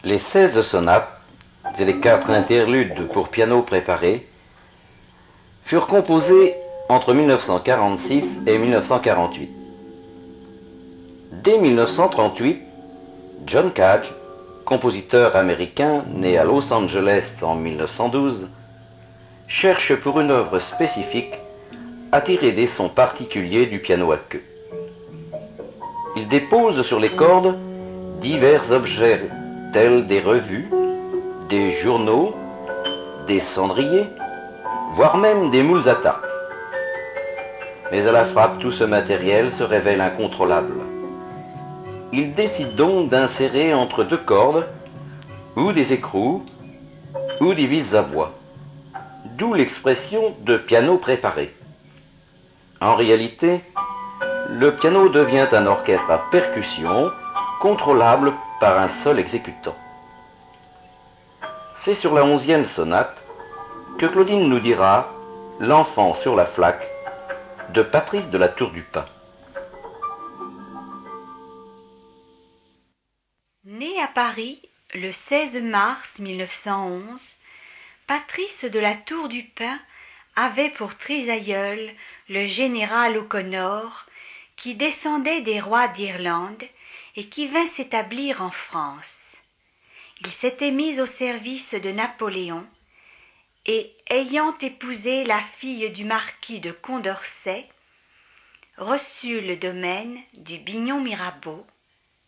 Les 16 sonates et les 4 interludes pour piano préparé furent composés entre 1946 et 1948. Dès 1938, John Cage, compositeur américain né à Los Angeles en 1912, cherche pour une œuvre spécifique à tirer des sons particuliers du piano à queue. Il dépose sur les cordes divers objets tels des revues, des journaux, des cendriers, voire même des moules à tarte. Mais à la frappe, tout ce matériel se révèle incontrôlable. Il décide donc d'insérer entre deux cordes ou des écrous ou des vis à bois, d'où l'expression de piano préparé. En réalité, le piano devient un orchestre à percussion contrôlable par un seul exécutant. C'est sur la 11e sonate que Claudine nous dira « L'enfant sur la flaque » de Patrice de la Tour du Pin. Né à Paris le 16 mars 1911, Patrice de la Tour du Pin avait pour trisaïeul le général O'Connor, qui descendait des rois d'Irlande et qui vint s'établir en France. Il s'était mis au service de Napoléon et, ayant épousé la fille du marquis de Condorcet, reçut le domaine du Bignon-Mirabeau,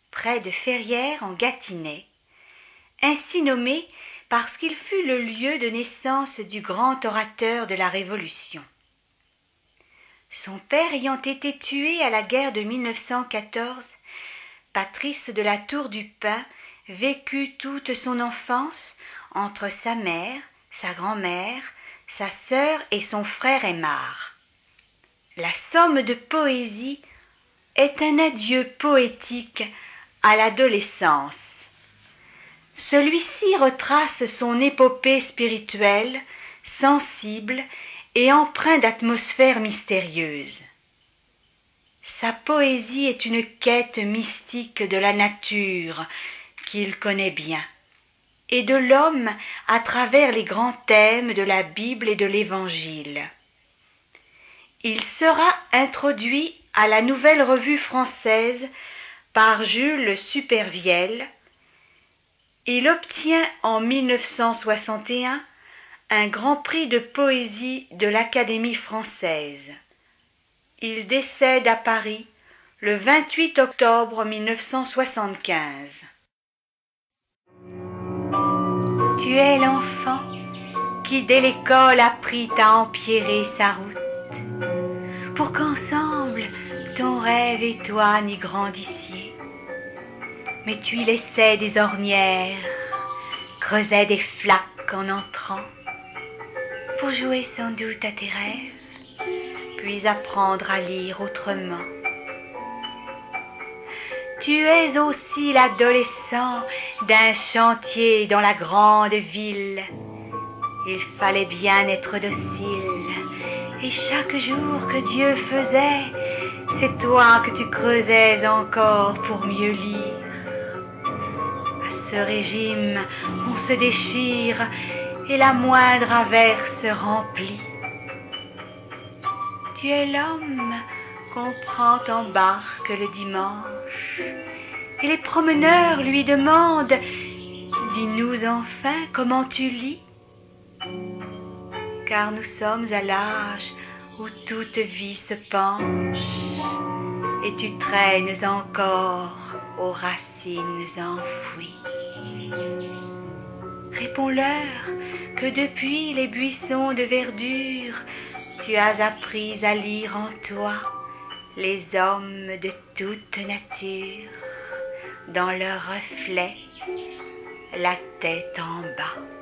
près de Ferrières en Gâtinais, ainsi nommé parce qu'il fut le lieu de naissance du grand orateur de la Révolution. Son père ayant été tué à la guerre de 1914, Patrice de la Tour du Pin vécut toute son enfance entre sa mère, sa grand-mère, sa sœur et son frère Aymar. La somme de poésie est un adieu poétique à l'adolescence. Celui-ci retrace son épopée spirituelle, sensible et empreint d'atmosphère mystérieuse. Sa poésie est une quête mystique de la nature qu'il connaît bien, et de l'homme à travers les grands thèmes de la Bible et de l'Évangile. Il sera introduit à la Nouvelle Revue française par Jules Supervielle. Il obtient en 1961 un grand prix de poésie de l'Académie française. Il décède à Paris le 28 octobre 1975. Tu es l'enfant qui dès l'école apprit à empierrer sa route, pour qu'ensemble ton rêve et toi n'y grandissiez. Mais tu y laissais des ornières, creusais des flaques en entrant, pour jouer sans doute à tes rêves, puis apprendre à lire autrement. Tu es aussi l'adolescent d'un chantier dans la grande ville. Il fallait bien être docile, et chaque jour que Dieu faisait, c'est toi que tu creusais encore pour mieux lire. À ce régime, on se déchire, et la moindre averse remplit. Tu es l'homme qu'on prend en barque le dimanche, et les promeneurs lui demandent « Dis-nous enfin comment tu lis ?» Car nous sommes à l'âge où toute vie se penche, et tu traînes encore aux racines enfouies. Réponds-leur que depuis les buissons de verdure, tu as appris à lire en toi les hommes de toute nature, dans leur reflet, la tête en bas.